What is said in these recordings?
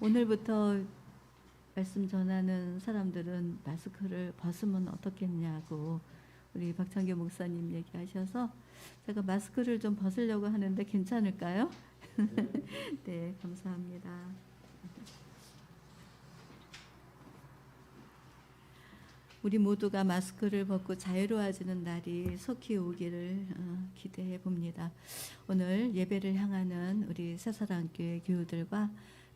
오늘부터 말씀 전하는 사람들은 마스크를 벗으면 어떻겠냐고 우리 박창규 목사님 얘기하셔서 제가 마스크를 좀 벗으려고 하는데 괜찮을까요? 네, 감사합니다. 우리 모두가 마스크를 벗고 자유로워지는 날이 속히 오기를 기대해 봅니다. 오늘 예배를 향하는 우리 새사랑교회 교우들과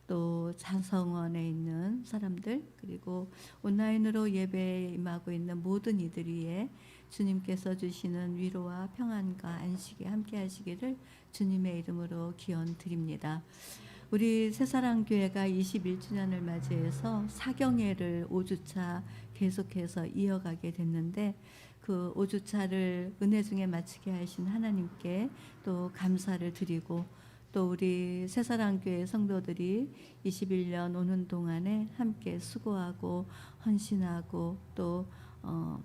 또 자성원에 있는 사람들, 그리고 온라인으로 예배에 임하고 있는 모든 이들 위에 주님께서 주시는 위로와 평안과 안식에 함께 하시기를 주님의 이름으로 기원 드립니다. 우리 새사랑교회가 21주년을 맞이해서 사경회를 5주차 계속해서 이어가게 됐는데, 그 5주차를 은혜 중에 마치게 하신 하나님께 또 감사를 드리고, 또 우리 새사랑교회 성도들이 21년 오는 동안에 함께 수고하고 헌신하고 또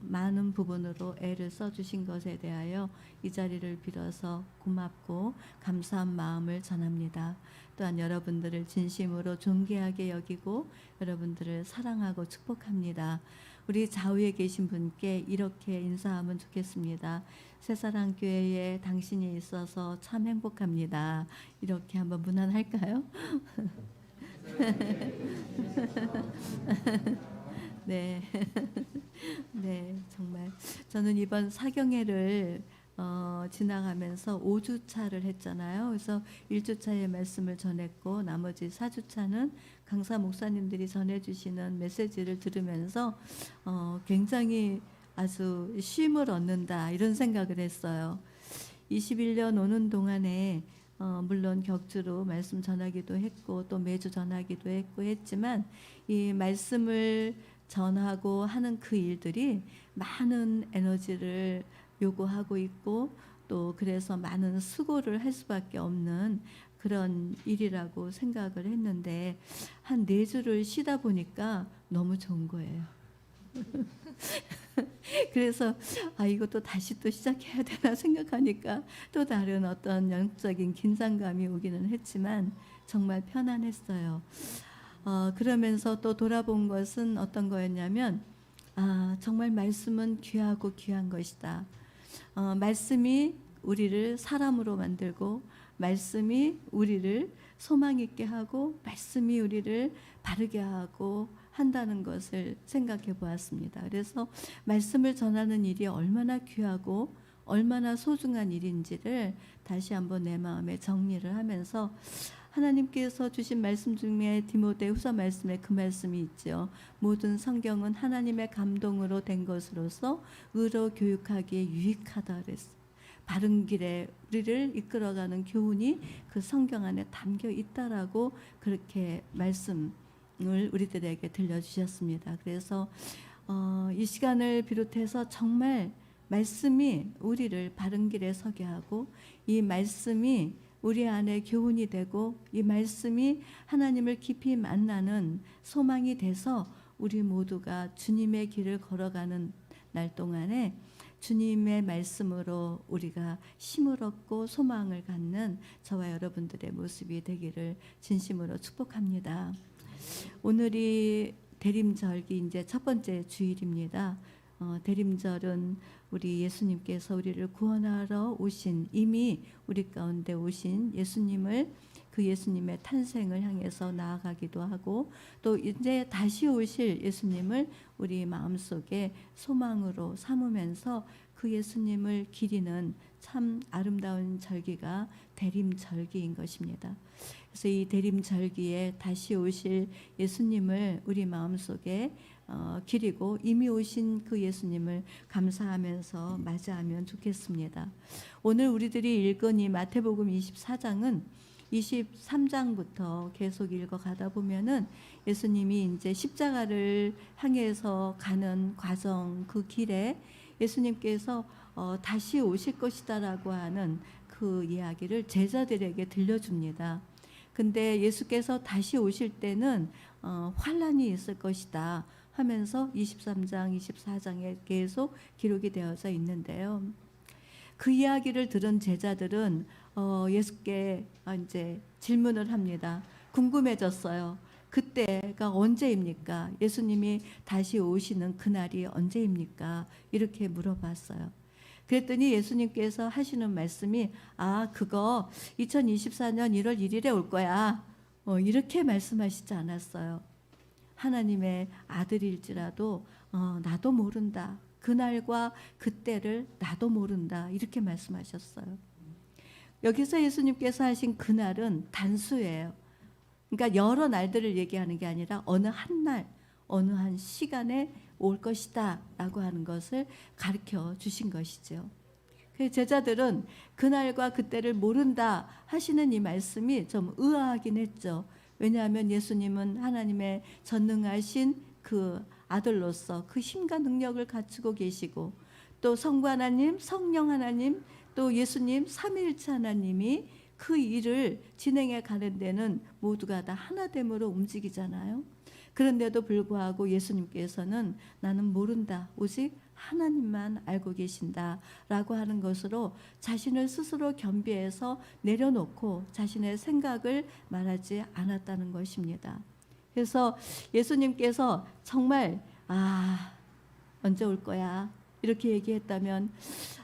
많은 부분으로 애를 써주신 것에 대하여 이 자리를 빌어서 고맙고 감사한 마음을 전합니다. 또한 여러분들을 진심으로 존귀하게 여기고 여러분들을 사랑하고 축복합니다. 우리 좌우에 계신 분께 이렇게 인사하면 좋겠습니다. 새사랑교회에 당신이 있어서 참 행복합니다. 이렇게 한번 무난할까요? 네. 네, 정말 저는 이번 사경회를 지나가면서 5주차를 했잖아요. 그래서 1주차의 말씀을 전했고 나머지 4주차는 강사 목사님들이 전해주시는 메시지를 들으면서 굉장히 아주 쉼을 얻는다 이런 생각을 했어요. 21년 오는 동안에 물론 격주로 말씀 전하기도 했고 또 매주 전하기도 했지만 이 말씀을 전하고 하는 그 일들이 많은 에너지를 요구하고 있고 또 그래서 많은 수고를 할 수밖에 없는 그런 일이라고 생각을 했는데 한 4주를 쉬다 보니까 너무 좋은 거예요. 그래서 이것도 다시 또 시작해야 되나 생각하니까 또 다른 어떤 영적인 긴장감이 오기는 했지만 정말 편안했어요. 그러면서 또 돌아본 것은 어떤 거였냐면 정말 말씀은 귀하고 귀한 것이다. 말씀이 우리를 사람으로 만들고 말씀이 우리를 소망 있게 하고 말씀이 우리를 바르게 하고 한다는 것을 생각해 보았습니다. 그래서 말씀을 전하는 일이 얼마나 귀하고 얼마나 소중한 일인지를 다시 한번 내 마음에 정리를 하면서 하나님께서 주신 말씀 중에 디모데후서 말씀에 그 말씀이 있죠. 모든 성경은 하나님의 감동으로 된 것으로서 의로 교육하기에 유익하다 그랬어요. 바른 길에 우리를 이끌어가는 교훈이 그 성경 안에 담겨 있다라고 그렇게 말씀을 우리들에게 들려주셨습니다. 그래서 이 시간을 비롯해서 정말 말씀이 우리를 바른 길에 서게 하고 이 말씀이 우리 안에 교훈이 되고 이 말씀이 하나님을 깊이 만나는 소망이 돼서 우리 모두가 주님의 길을 걸어가는 날 동안에 주님의 말씀으로 우리가 힘을 얻고 소망을 갖는 저와 여러분들의 모습이 되기를 진심으로 축복합니다. 오늘이 대림절기 이제 첫 번째 주일입니다. 대림절은 우리 예수님께서 우리를 구원하러 오신 이미 우리 가운데 오신 예수님을 그 예수님의 탄생을 향해서 나아가기도 하고 또 이제 다시 오실 예수님을 우리 마음속에 소망으로 삼으면서 그 예수님을 기리는 참 아름다운 절기가 대림절기인 것입니다. 그래서 이 대림절기에 다시 오실 예수님을 우리 마음속에 기리고 이미 오신 그 예수님을 감사하면서 맞이하면 좋겠습니다. 오늘 우리들이 읽은 이 마태복음 24장은 23장부터 계속 읽어가다 보면은 예수님이 이제 십자가를 향해서 가는 과정 그 길에 예수님께서 다시 오실 것이다라고 하는 그 이야기를 제자들에게 들려줍니다. 근데 예수께서 다시 오실 때는 환란이 있을 것이다 하면서 23장, 24장에 계속 기록이 되어져 있는데요. 그 이야기를 들은 제자들은 예수께 이제 질문을 합니다. 궁금해졌어요. 그때가 언제입니까? 예수님이 다시 오시는 그날이 언제입니까? 이렇게 물어봤어요. 그랬더니 예수님께서 하시는 말씀이 그거 2024년 1월 1일에 올 거야. 이렇게 말씀하시지 않았어요. 하나님의 아들일지라도 나도 모른다. 그날과 그때를 나도 모른다. 이렇게 말씀하셨어요. 여기서 예수님께서 하신 그날은 단수예요. 그러니까 여러 날들을 얘기하는 게 아니라 어느 한 날, 어느 한 시간에 올 것이다 라고 하는 것을 가르쳐 주신 것이죠. 제자들은 그날과 그때를 모른다 하시는 이 말씀이 좀 의아하긴 했죠. 왜냐하면 예수님은 하나님의 전능하신 그 아들로서 그 힘과 능력을 갖추고 계시고, 또 성부 하나님, 성령 하나님, 또 예수님 삼위일체 하나님이 그 일을 진행해 가는 데는 모두가 다 하나됨으로 움직이잖아요. 그런데도 불구하고 예수님께서는 나는 모른다, 오직 하나님만 알고 계신다 라고 하는 것으로 자신을 스스로 겸비해서 내려놓고 자신의 생각을 말하지 않았다는 것입니다. 그래서 예수님께서 정말 언제 올 거야 이렇게 얘기했다면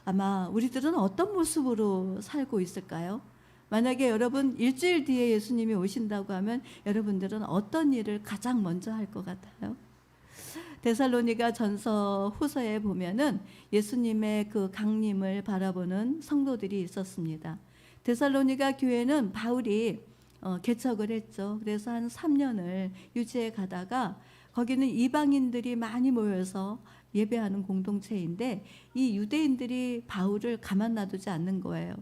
아마 우리들은 어떤 모습으로 살고 있을까요? 만약에 여러분 일주일 뒤에 예수님이 오신다고 하면 여러분들은 어떤 일을 가장 먼저 할 것 같아요? 데살로니가 전서 후서에 보면은 예수님의 그 강림을 바라보는 성도들이 있었습니다. 데살로니가 교회는 바울이 개척을 했죠. 그래서 한 3년을 유지해 가다가 거기는 이방인들이 많이 모여서 예배하는 공동체인데 이 유대인들이 바울을 가만 놔두지 않는 거예요.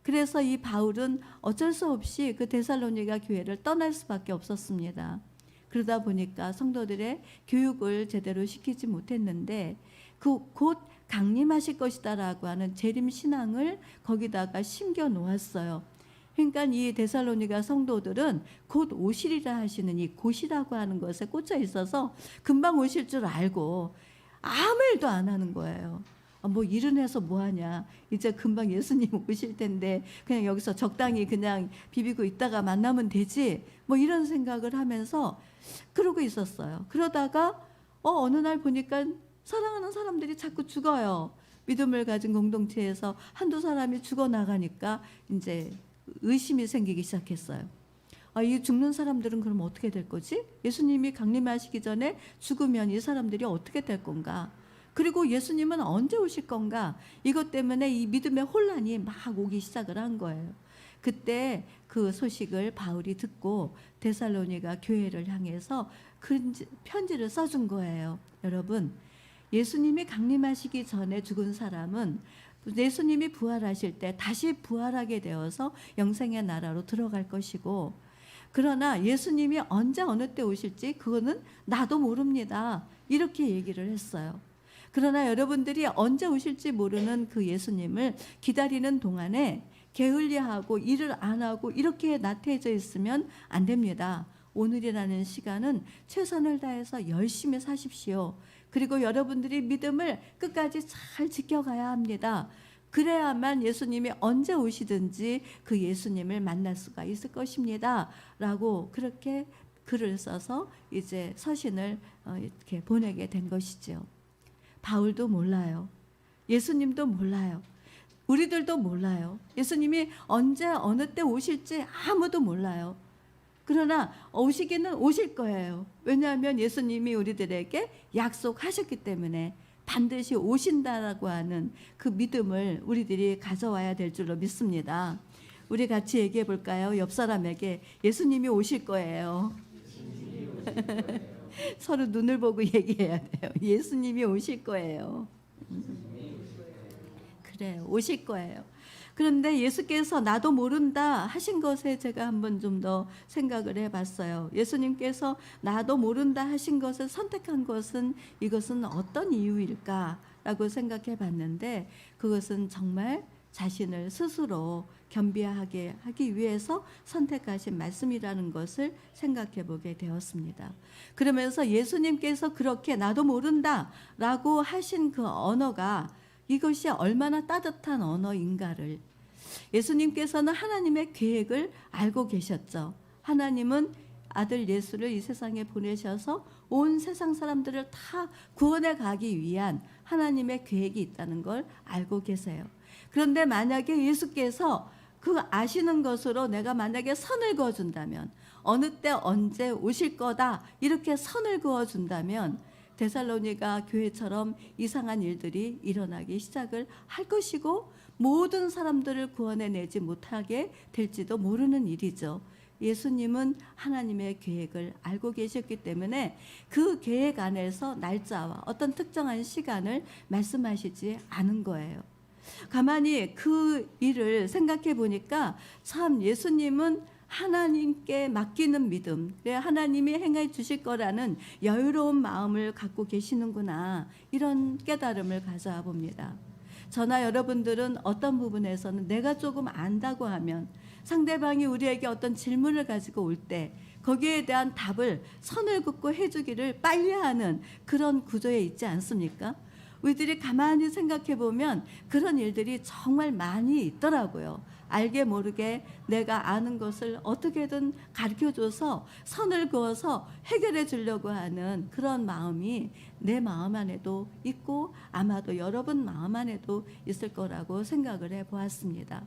그래서 이 바울은 어쩔 수 없이 그 데살로니가 교회를 떠날 수밖에 없었습니다. 그러다 보니까 성도들의 교육을 제대로 시키지 못했는데 곧 강림하실 것이다라고 하는 재림 신앙을 거기다가 심겨 놓았어요. 그러니까 이 데살로니가 성도들은 곧 오시리라 하시는 이 곧이라고 하는 것에 꽂혀 있어서 금방 오실 줄 알고 아무 일도 안 하는 거예요. 뭐 일은 해서 뭐하냐, 이제 금방 예수님 오실 텐데 그냥 여기서 적당히 그냥 비비고 있다가 만나면 되지, 뭐 이런 생각을 하면서 그러고 있었어요. 그러다가 어느 날 보니까 사랑하는 사람들이 자꾸 죽어요. 믿음을 가진 공동체에서 한두 사람이 죽어나가니까 이제 의심이 생기기 시작했어요. 이 죽는 사람들은 그럼 어떻게 될 거지? 예수님이 강림하시기 전에 죽으면 이 사람들이 어떻게 될 건가? 그리고 예수님은 언제 오실 건가? 이것 때문에 이 믿음의 혼란이 막 오기 시작을 한 거예요. 그때 그 소식을 바울이 듣고 데살로니가 교회를 향해서 편지를 써준 거예요. 여러분, 예수님이 강림하시기 전에 죽은 사람은 예수님이 부활하실 때 다시 부활하게 되어서 영생의 나라로 들어갈 것이고, 그러나 예수님이 언제 어느 때 오실지 그거는 나도 모릅니다. 이렇게 얘기를 했어요. 그러나 여러분들이 언제 오실지 모르는 그 예수님을 기다리는 동안에 게을리하고 일을 안 하고 이렇게 나태해져 있으면 안 됩니다. 오늘이라는 시간은 최선을 다해서 열심히 사십시오. 그리고 여러분들이 믿음을 끝까지 잘 지켜가야 합니다. 그래야만 예수님이 언제 오시든지 그 예수님을 만날 수가 있을 것입니다. 라고 그렇게 글을 써서 이제 서신을 이렇게 보내게 된 것이죠. 바울도 몰라요. 예수님도 몰라요. 우리들도 몰라요. 예수님이 언제 어느 때 오실지 아무도 몰라요. 그러나 오시기는 오실 거예요. 왜냐하면 예수님이 우리들에게 약속하셨기 때문에 반드시 오신다라고 하는 그 믿음을 우리들이 가져와야 될 줄로 믿습니다. 우리 같이 얘기해 볼까요? 옆 사람에게 예수님이 오실 거예요. 서로 눈을 보고 얘기해야 돼요. 예수님이 오실 거예요. 그래, 오실 거예요. 그런데 예수께서 나도 모른다 하신 것에 제가 한번 좀 더 생각을 해봤어요. 예수님께서 나도 모른다 하신 것을 선택한 것은 이것은 어떤 이유일까라고 생각해 봤는데, 그것은 정말 자신을 스스로 겸비하게 하기 위해서 선택하신 말씀이라는 것을 생각해 보게 되었습니다. 그러면서 예수님께서 그렇게 나도 모른다라고 하신 그 언어가 이것이 얼마나 따뜻한 언어인가를, 예수님께서는 하나님의 계획을 알고 계셨죠. 하나님은 아들 예수를 이 세상에 보내셔서 온 세상 사람들을 다 구원해 가기 위한 하나님의 계획이 있다는 걸 알고 계세요. 그런데 만약에 예수께서 그 아시는 것으로 내가 만약에 선을 그어준다면, 어느 때 언제 오실 거다 이렇게 선을 그어준다면 데살로니가 교회처럼 이상한 일들이 일어나기 시작을 할 것이고 모든 사람들을 구원해내지 못하게 될지도 모르는 일이죠. 예수님은 하나님의 계획을 알고 계셨기 때문에 그 계획 안에서 날짜와 어떤 특정한 시간을 말씀하시지 않은 거예요. 가만히 그 일을 생각해 보니까 참 예수님은 하나님께 맡기는 믿음, 하나님이 행해 주실 거라는 여유로운 마음을 갖고 계시는구나, 이런 깨달음을 가져봅니다. 저나 여러분들은 어떤 부분에서는 내가 조금 안다고 하면 상대방이 우리에게 어떤 질문을 가지고 올 때 거기에 대한 답을 선을 긋고 해주기를 빨리 하는 그런 구조에 있지 않습니까? 우리들이 가만히 생각해 보면 그런 일들이 정말 많이 있더라고요. 알게 모르게 내가 아는 것을 어떻게든 가르쳐줘서 선을 그어서 해결해 주려고 하는 그런 마음이 내 마음 안에도 있고 아마도 여러분 마음 안에도 있을 거라고 생각을 해보았습니다.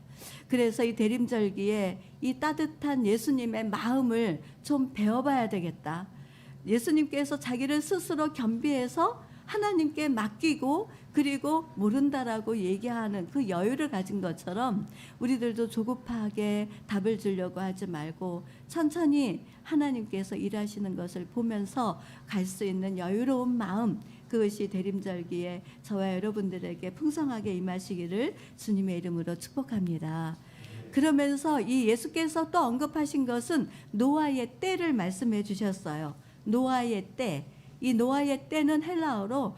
그래서 이 대림절기에 이 따뜻한 예수님의 마음을 좀 배워봐야 되겠다. 예수님께서 자기를 스스로 겸비해서 하나님께 맡기고 그리고 모른다라고 얘기하는 그 여유를 가진 것처럼 우리들도 조급하게 답을 주려고 하지 말고 천천히 하나님께서 일하시는 것을 보면서 갈 수 있는 여유로운 마음, 그것이 대림절기에 저와 여러분들에게 풍성하게 임하시기를 주님의 이름으로 축복합니다. 그러면서 이 예수께서 또 언급하신 것은 노아의 때를 말씀해 주셨어요. 노아의 때. 이 노아의 때는 헬라어로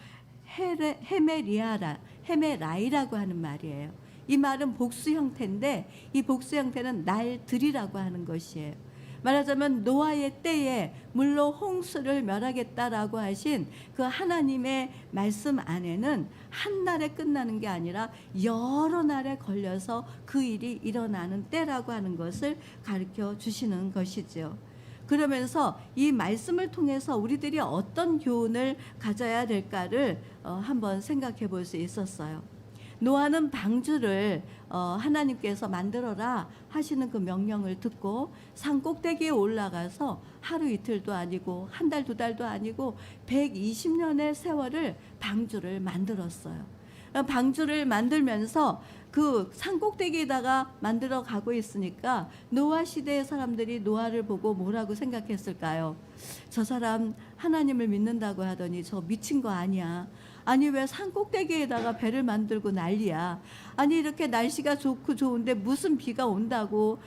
헤메라이라고 하는 말이에요. 이 말은 복수 형태인데 이 복수 형태는 날들이라고 하는 것이에요. 말하자면 노아의 때에 물로 홍수를 멸하겠다라고 하신 그 하나님의 말씀 안에는 한 날에 끝나는 게 아니라 여러 날에 걸려서 그 일이 일어나는 때라고 하는 것을 가르쳐 주시는 것이죠. 그러면서 이 말씀을 통해서 우리들이 어떤 교훈을 가져야 될까를 한번 생각해 볼 수 있었어요. 노아는 방주를 하나님께서 만들어라 하시는 그 명령을 듣고 산 꼭대기에 올라가서 하루 이틀도 아니고 한 달, 두 달도 아니고 120년의 세월을 방주를 만들었어요. 방주를 만들면서 그 산 꼭대기에다가 만들어 가고 있으니까 노아 시대의 사람들이 노아를 보고 뭐라고 생각했을까요? 저 사람 하나님을 믿는다고 하더니 저 미친 거 아니야. 아니 왜 산 꼭대기에다가 배를 만들고 난리야. 아니 이렇게 날씨가 좋고 좋은데 무슨 비가 온다고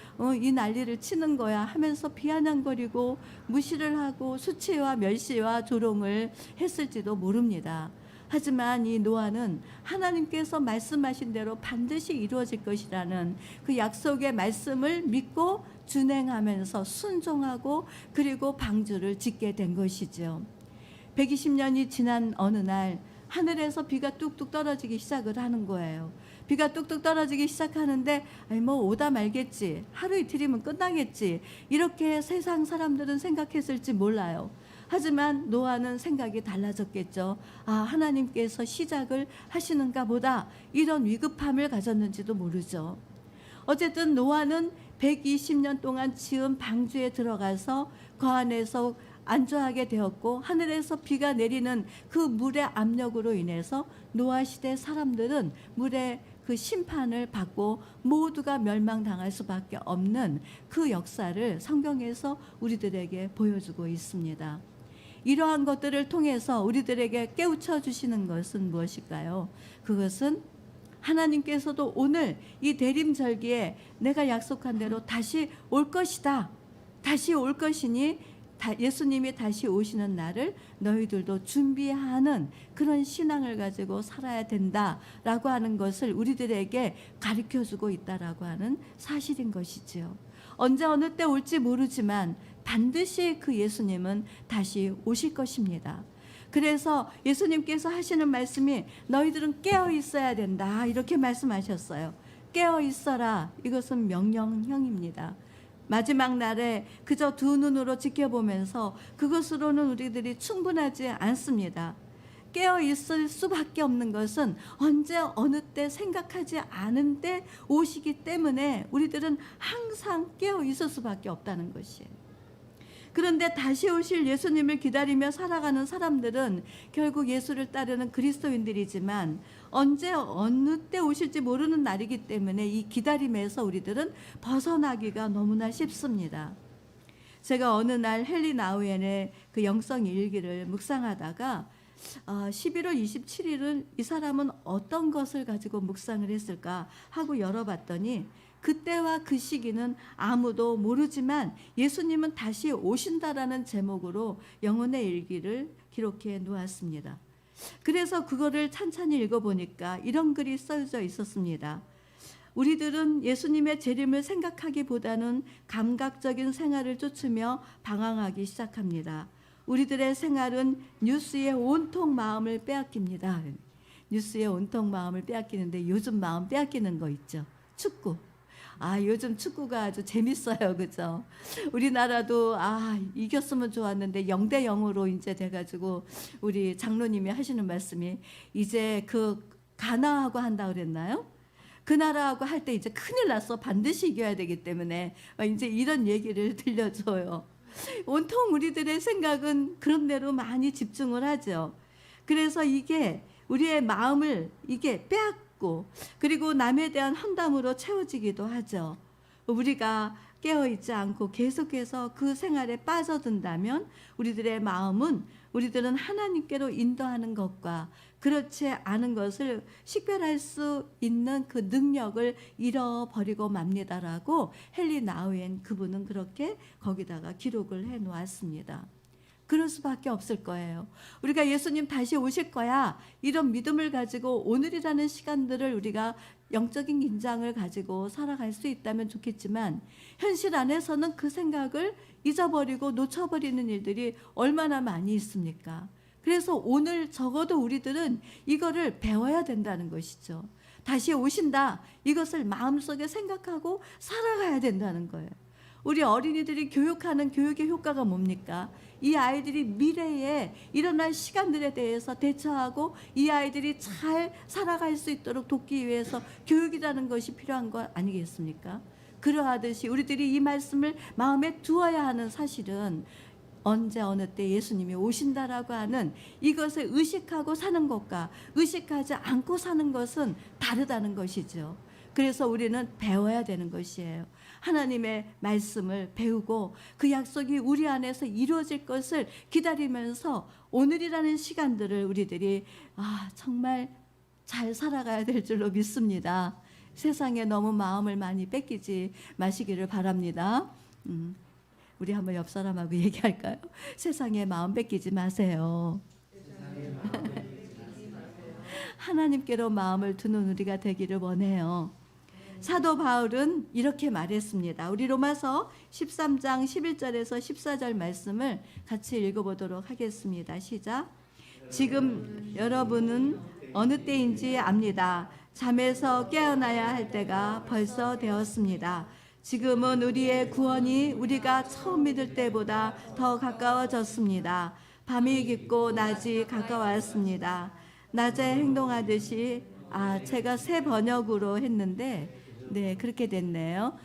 이 난리를 치는 거야 하면서 비아냥거리고 무시를 하고 수치와 멸시와 조롱을 했을지도 모릅니다. 하지만 이 노아는 하나님께서 말씀하신 대로 반드시 이루어질 것이라는 그 약속의 말씀을 믿고 준행하면서 순종하고 그리고 방주를 짓게 된 것이죠. 120년이 지난 어느 날 하늘에서 비가 뚝뚝 떨어지기 시작을 하는 거예요. 비가 뚝뚝 떨어지기 시작하는데 아니 뭐 오다 말겠지, 하루 이틀이면 끝나겠지, 이렇게 세상 사람들은 생각했을지 몰라요. 하지만 노아는 생각이 달라졌겠죠. 아, 하나님께서 시작을 하시는가 보다, 이런 위급함을 가졌는지도 모르죠. 어쨌든 노아는 120년 동안 지은 방주에 들어가서 그 안에서 안주하게 되었고 하늘에서 비가 내리는 그 물의 압력으로 인해서 노아 시대 사람들은 물의 그 심판을 받고 모두가 멸망당할 수밖에 없는 그 역사를 성경에서 우리들에게 보여주고 있습니다. 이러한 것들을 통해서 우리들에게 깨우쳐 주시는 것은 무엇일까요? 그것은 하나님께서도 오늘 이 대림절기에 내가 약속한 대로 다시 올 것이다. 다시 올 것이니 예수님이 다시 오시는 날을 너희들도 준비하는 그런 신앙을 가지고 살아야 된다라고 하는 것을 우리들에게 가르쳐주고 있다라고 하는 사실인 것이지요. 언제 어느 때 올지 모르지만 반드시 그 예수님은 다시 오실 것입니다. 그래서 예수님께서 하시는 말씀이 너희들은 깨어 있어야 된다, 이렇게 말씀하셨어요. 깨어 있어라. 이것은 명령형입니다. 마지막 날에 그저 두 눈으로 지켜보면서 그것으로는 우리들이 충분하지 않습니다. 깨어 있을 수밖에 없는 것은 언제 어느 때 생각하지 않은 때 오시기 때문에 우리들은 항상 깨어 있을 수밖에 없다는 것이에요. 그런데 다시 오실 예수님을 기다리며 살아가는 사람들은 결국 예수를 따르는 그리스도인들이지만 언제 어느 때 오실지 모르는 날이기 때문에 이 기다림에서 우리들은 벗어나기가 너무나 쉽습니다. 제가 어느 날 헨리 나우엔의 그 영성 일기를 묵상하다가 11월 27일은 이 사람은 어떤 것을 가지고 묵상을 했을까 하고 열어봤더니 그때와 그 시기는 아무도 모르지만 예수님은 다시 오신다라는 제목으로 영혼의 일기를 기록해 놓았습니다. 그래서 그거를 찬찬히 읽어보니까 이런 글이 써져 있었습니다. 우리들은 예수님의 재림을 생각하기보다는 감각적인 생활을 쫓으며 방황하기 시작합니다. 우리들의 생활은 뉴스에 온통 마음을 빼앗깁니다. 뉴스에 온통 마음을 빼앗기는데 요즘 마음 빼앗기는 거 있죠. 축구. 요즘 축구가 아주 재밌어요. 그죠? 우리나라도 이겼으면 좋았는데 0대 0으로 이제 돼가지고 우리 장로님이 하시는 말씀이 이제 그 가나하고 한다 그랬나요? 그 나라하고 할 때 이제 큰일 났어. 반드시 이겨야 되기 때문에 이제 이런 얘기를 들려줘요. 온통 우리들의 생각은 그런 대로 많이 집중을 하죠. 그래서 이게 우리의 마음을 이게 빼앗고 그리고 남에 대한 헌담으로 채워지기도 하죠. 우리가 깨어있지 않고 계속해서 그 생활에 빠져든다면 우리들의 마음은 우리들은 하나님께로 인도하는 것과 그렇지 않은 것을 식별할 수 있는 그 능력을 잃어버리고 맙니다라고 헨리 나우엔 그분은 그렇게 거기다가 기록을 해 놓았습니다. 그럴 수밖에 없을 거예요. 우리가 예수님 다시 오실 거야 이런 믿음을 가지고 오늘이라는 시간들을 우리가 영적인 긴장을 가지고 살아갈 수 있다면 좋겠지만 현실 안에서는 그 생각을 잊어버리고 놓쳐버리는 일들이 얼마나 많이 있습니까? 그래서 오늘 적어도 우리들은 이거를 배워야 된다는 것이죠. 다시 오신다. 이것을 마음속에 생각하고 살아가야 된다는 거예요. 우리 어린이들이 교육하는 교육의 효과가 뭡니까? 이 아이들이 미래에 일어날 시간들에 대해서 대처하고 이 아이들이 잘 살아갈 수 있도록 돕기 위해서 교육이라는 것이 필요한 것 아니겠습니까? 그러하듯이 우리들이 이 말씀을 마음에 두어야 하는 사실은 언제 어느 때 예수님이 오신다라고 하는 이것을 의식하고 사는 것과 의식하지 않고 사는 것은 다르다는 것이죠. 그래서 우리는 배워야 되는 것이에요. 하나님의 말씀을 배우고 그 약속이 우리 안에서 이루어질 것을 기다리면서 오늘이라는 시간들을 우리들이 정말 잘 살아가야 될 줄로 믿습니다. 세상에 너무 마음을 많이 뺏기지 마시기를 바랍니다. 우리 한번 옆 사람하고 얘기할까요? 세상에 마음 뺏기지 마세요. 하나님께로 마음을 두는 우리가 되기를 원해요. 사도 바울은 이렇게 말했습니다. 우리 로마서 13장 11절에서 14절 말씀을 같이 읽어보도록 하겠습니다. 시작. 지금 여러분은 어느 때인지 압니다. 잠에서 깨어나야 할 때가 벌써 되었습니다. 지금은 우리의 구원이 우리가 처음 믿을 때보다 더 가까워졌습니다. 밤이 깊고 낮이 가까웠습니다. 낮에 행동하듯이 제가 새 번역으로 했는데 그렇게 됐네요.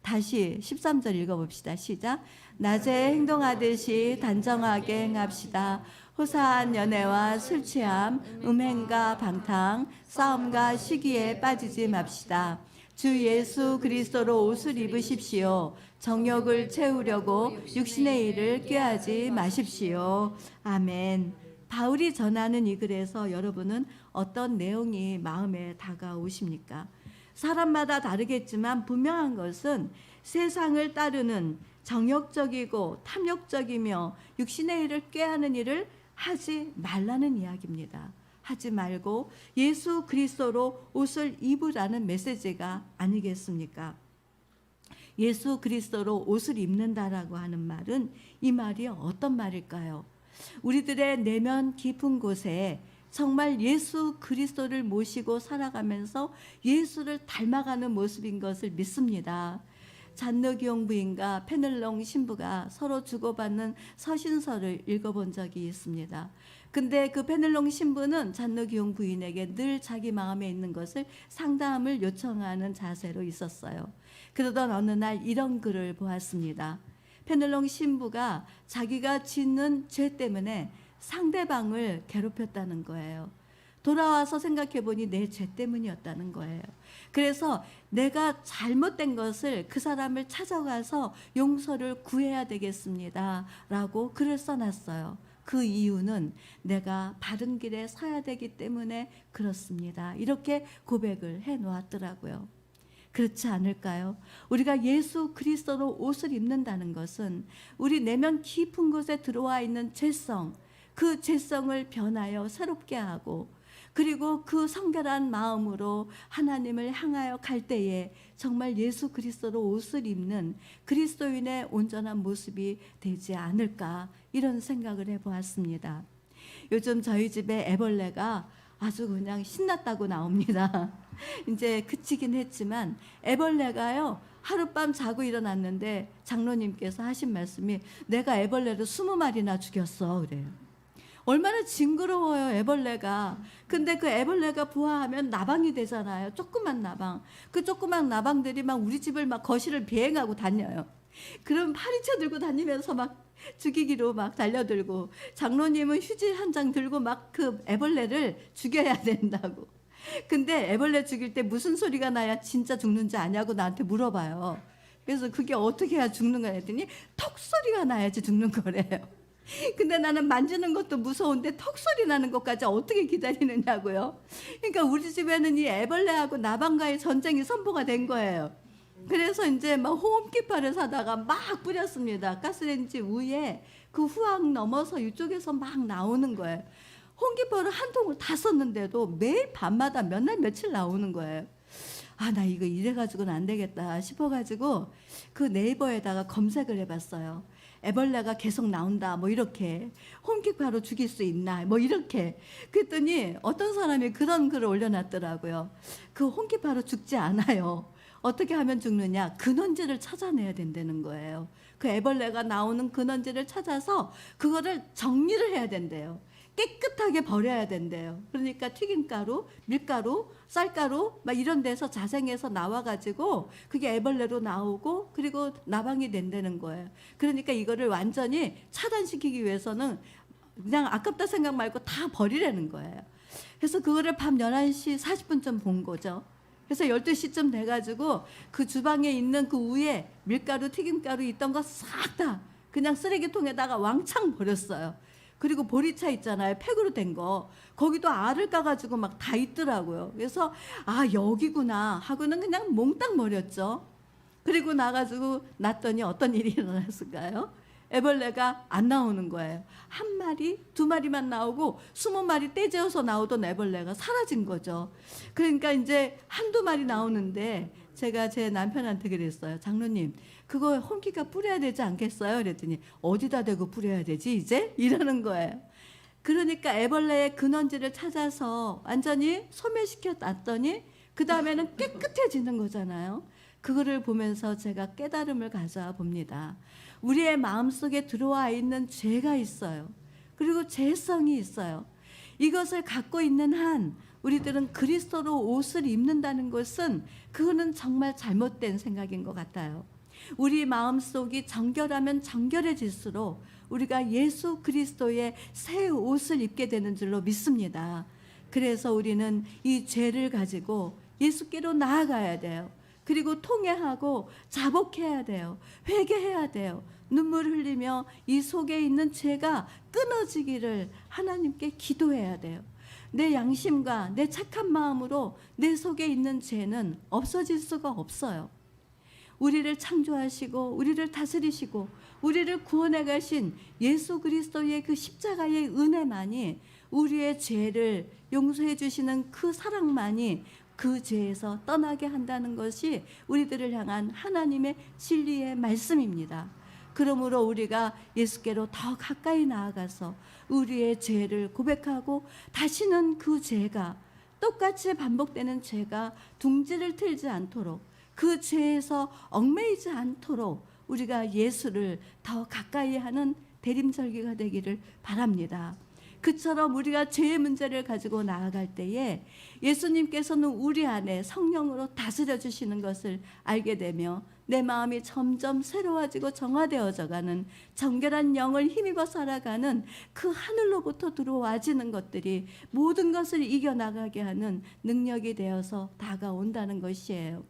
다시 13절 읽어봅시다. 시작. 낮에 행동하듯이 단정하게 행합시다. 호사한 연애와 술 취함, 음행과 방탕, 싸움과 시기에 빠지지 맙시다. 주 예수 그리스도로 옷을 입으십시오. 정욕을 채우려고 육신의 일을 꾀하지 마십시오. 아멘. 바울이 전하는 이 글에서 여러분은 어떤 내용이 마음에 다가오십니까? 사람마다 다르겠지만 분명한 것은 세상을 따르는 정욕적이고 탐욕적이며 육신의 일을 꾀하는 일을 하지 말라는 이야기입니다. 하지 말고 예수 그리스도로 옷을 입으라는 메시지가 아니겠습니까? 예수 그리스도로 옷을 입는다라고 하는 말은 이 말이 어떤 말일까요? 우리들의 내면 깊은 곳에 정말 예수 그리스도를 모시고 살아가면서 예수를 닮아가는 모습인 것을 믿습니다. 잔느기용 부인과 페넬롱 신부가 서로 주고받는 서신서를 읽어본 적이 있습니다. 근데 그 페넬롱 신부는 잔느기용 부인에게 늘 자기 마음에 있는 것을 상담을 요청하는 자세로 있었어요. 그러던 어느 날 이런 글을 보았습니다. 페넬롱 신부가 자기가 짓는 죄 때문에 상대방을 괴롭혔다는 거예요. 돌아와서 생각해 보니 내 죄 때문이었다는 거예요. 그래서 내가 잘못된 것을 그 사람을 찾아가서 용서를 구해야 되겠습니다 라고 글을 써놨어요. 그 이유는 내가 바른 길에 서야 되기 때문에 그렇습니다. 이렇게 고백을 해 놓았더라고요. 그렇지 않을까요? 우리가 예수 그리스도로 옷을 입는다는 것은 우리 내면 깊은 곳에 들어와 있는 죄성, 그 죄성을 변하여 새롭게 하고, 그리고 그 성결한 마음으로 하나님을 향하여 갈 때에 정말 예수 그리스도로 옷을 입는 그리스도인의 온전한 모습이 되지 않을까, 이런 생각을 해보았습니다. 요즘 저희 집에 애벌레가 아주 그냥 신났다고 나옵니다. 이제 그치긴 했지만 애벌레가요, 하룻밤 자고 일어났는데 장로님께서 하신 말씀이 내가 애벌레를 20마리나 죽였어 그래요. 얼마나 징그러워요, 애벌레가. 근데 그 애벌레가 부화하면 나방이 되잖아요. 조그만 나방. 그 조그만 나방들이 막 우리 집을 막 거실을 비행하고 다녀요. 그럼 파리채 들고 다니면서 막 죽이기로 막 달려들고, 장로님은 휴지 한 장 들고 막 그 애벌레를 죽여야 된다고. 근데 애벌레 죽일 때 무슨 소리가 나야 진짜 죽는지 아냐고 나한테 물어봐요. 그래서 그게 어떻게 해야 죽는 거냐 했더니 턱 소리가 나야지 죽는 거래요. 근데 나는 만지는 것도 무서운데 턱 소리 나는 것까지 어떻게 기다리느냐고요. 그러니까 우리 집에는 이 애벌레하고 나방과의 전쟁이 선포가 된 거예요. 그래서 이제 막 호흡기파를 사다가 막 뿌렸습니다. 가스레인지 위에 그 후황 넘어서 이쪽에서 막 나오는 거예요. 홍기파를 한 통을 다 썼는데도 매일 밤마다 몇 날 며칠 나오는 거예요. 아, 나 이거 이래가지고는 안 되겠다 싶어가지고 그 네이버에다가 검색을 해봤어요. 애벌레가 계속 나온다 뭐 이렇게, 홈킥파로 죽일 수 있나 뭐 이렇게. 그랬더니 어떤 사람이 그런 글을 올려놨더라고요. 그 홈킥파로 죽지 않아요. 어떻게 하면 죽느냐, 근원지를 찾아내야 된다는 거예요. 그 애벌레가 나오는 근원지를 찾아서 그거를 정리를 해야 된대요. 깨끗하게 버려야 된대요. 그러니까 튀김가루, 밀가루, 쌀가루 막 이런 데서 자생해서 나와가지고 그게 애벌레로 나오고 그리고 나방이 된다는 거예요. 그러니까 이거를 완전히 차단시키기 위해서는 그냥 아깝다 생각 말고 다 버리라는 거예요. 그래서 그거를 밤 11시 40분쯤 본 거죠. 그래서 12시쯤 돼가지고 그 주방에 있는 그 위에 밀가루, 튀김가루 있던 거 싹 다 그냥 쓰레기통에다가 왕창 버렸어요. 그리고 보리차 있잖아요, 팩으로 된 거. 거기도 알을 까가지고 막 다 있더라고요. 그래서 아, 여기구나 하고는 그냥 몽땅 버렸죠. 그리고 나가지고 놨더니 어떤 일이 일어났을까요? 애벌레가 안 나오는 거예요. 한 마리, 두 마리만 나오고 20마리 떼지어서 나오던 애벌레가 사라진 거죠. 그러니까 이제 한두 마리 나오는데 제가 제 남편한테 그랬어요. 장로님, 그거 홈키가 뿌려야 되지 않겠어요? 그랬더니 어디다 대고 뿌려야 되지 이제? 이러는 거예요. 그러니까 애벌레의 근원지를 찾아서 완전히 소멸시켜 놨더니 그 다음에는 깨끗해지는 거잖아요. 그거를 보면서 제가 깨달음을 가져와 봅니다. 우리의 마음속에 들어와 있는 죄가 있어요. 그리고 죄성이 있어요. 이것을 갖고 있는 한 우리들은 그리스도로 옷을 입는다는 것은 그거는 정말 잘못된 생각인 것 같아요. 우리 마음속이 정결하면 정결해질수록 우리가 예수 그리스도의 새 옷을 입게 되는 줄로 믿습니다. 그래서 우리는 이 죄를 가지고 예수께로 나아가야 돼요. 그리고 통회하고 자복해야 돼요. 회개해야 돼요. 눈물 흘리며 이 속에 있는 죄가 끊어지기를 하나님께 기도해야 돼요. 내 양심과 내 착한 마음으로 내 속에 있는 죄는 없어질 수가 없어요. 우리를 창조하시고 우리를 다스리시고 우리를 구원해 가신 예수 그리스도의 그 십자가의 은혜만이, 우리의 죄를 용서해 주시는 그 사랑만이 그 죄에서 떠나게 한다는 것이 우리들을 향한 하나님의 진리의 말씀입니다. 그러므로 우리가 예수께로 더 가까이 나아가서 우리의 죄를 고백하고 다시는 그 죄가, 똑같이 반복되는 죄가 둥지를 틀지 않도록, 그 죄에서 얽매이지 않도록 우리가 예수를 더 가까이 하는 대림절기가 되기를 바랍니다. 그처럼 우리가 죄의 문제를 가지고 나아갈 때에 예수님께서는 우리 안에 성령으로 다스려 주시는 것을 알게 되며 내 마음이 점점 새로워지고 정화되어져 가는 정결한 영을 힘입어 살아가는 그 하늘로부터 들어와지는 것들이 모든 것을 이겨나가게 하는 능력이 되어서 다가온다는 것이에요.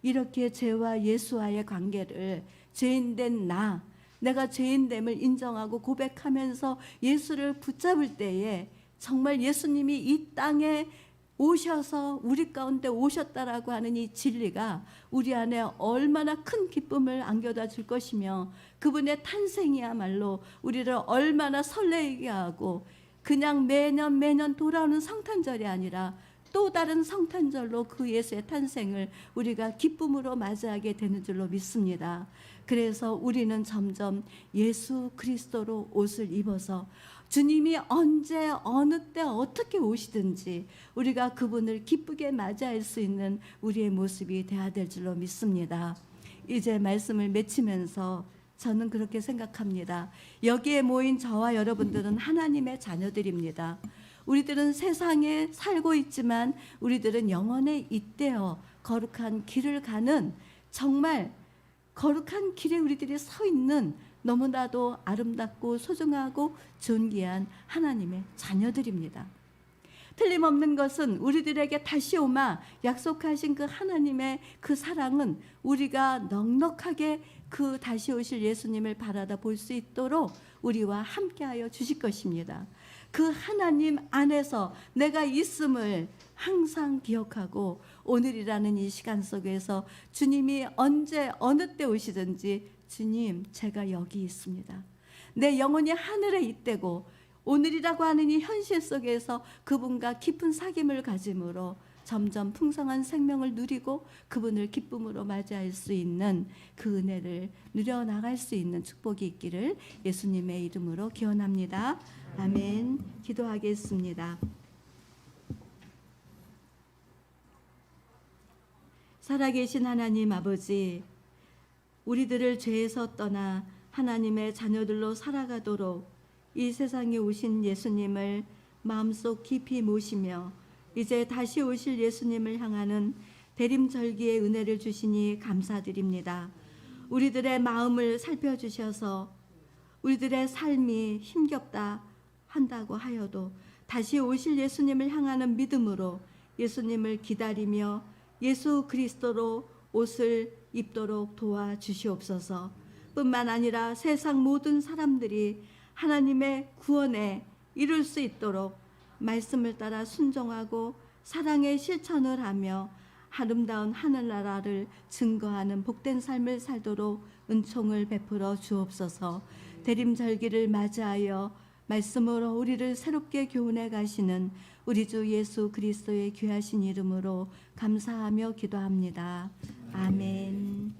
이렇게 죄와 예수와의 관계를 죄인된 내가 죄인됨을 인정하고 고백하면서 예수를 붙잡을 때에 정말 예수님이 이 땅에 오셔서 우리 가운데 오셨다라고 하는 이 진리가 우리 안에 얼마나 큰 기쁨을 안겨다 줄 것이며 그분의 탄생이야말로 우리를 얼마나 설레게 하고 그냥 매년 돌아오는 성탄절이 아니라 또 다른 성탄절로 그 예수의 탄생을 우리가 기쁨으로 맞이하게 되는 줄로 믿습니다. 그래서 우리는 점점 예수 그리스도로 옷을 입어서 주님이 언제 어느 때 어떻게 오시든지 우리가 그분을 기쁘게 맞이할 수 있는 우리의 모습이 되어야 될 줄로 믿습니다. 이제 말씀을 맺히면서 저는 그렇게 생각합니다. 여기에 모인 저와 여러분들은 하나님의 자녀들입니다. 우리들은 세상에 살고 있지만 우리들은 영원에 잇대어 거룩한 길을 가는 정말 거룩한 길에 우리들이 서 있는 너무나도 아름답고 소중하고 존귀한 하나님의 자녀들입니다. 틀림없는 것은 우리들에게 다시 오마 약속하신 그 하나님의 그 사랑은 우리가 넉넉하게 그 다시 오실 예수님을 바라다 볼 수 있도록 우리와 함께하여 주실 것입니다. 그 하나님 안에서 내가 있음을 항상 기억하고 오늘이라는 이 시간 속에서 주님이 언제 어느 때 오시든지 주님 제가 여기 있습니다. 내 영혼이 하늘에 잇대고 오늘이라고 하는 이 현실 속에서 그분과 깊은 사귐을 가짐으로 점점 풍성한 생명을 누리고 그분을 기쁨으로 맞이할 수 있는 그 은혜를 누려나갈 수 있는 축복이 있기를 예수님의 이름으로 기원합니다. 아멘. 기도하겠습니다. 살아계신 하나님 아버지, 우리들을 죄에서 떠나 하나님의 자녀들로 살아가도록 이 세상에 오신 예수님을 마음속 깊이 모시며 이제 다시 오실 예수님을 향하는 대림절기의 은혜를 주시니 감사드립니다. 우리들의 마음을 살펴주셔서 우리들의 삶이 힘겹다 한다고 하여도 다시 오실 예수님을 향하는 믿음으로 예수님을 기다리며 예수 그리스도로 옷을 입도록 도와주시옵소서. 뿐만 아니라 세상 모든 사람들이 하나님의 구원에 이룰 수 있도록 말씀을 따라 순종하고 사랑의 실천을 하며 아름다운 하늘나라를 증거하는 복된 삶을 살도록 은총을 베풀어 주옵소서. 대림절기를 맞이하여 말씀으로 우리를 새롭게 교훈해 가시는 우리 주 예수 그리스도의 귀하신 이름으로 감사하며 기도합니다. 아멘.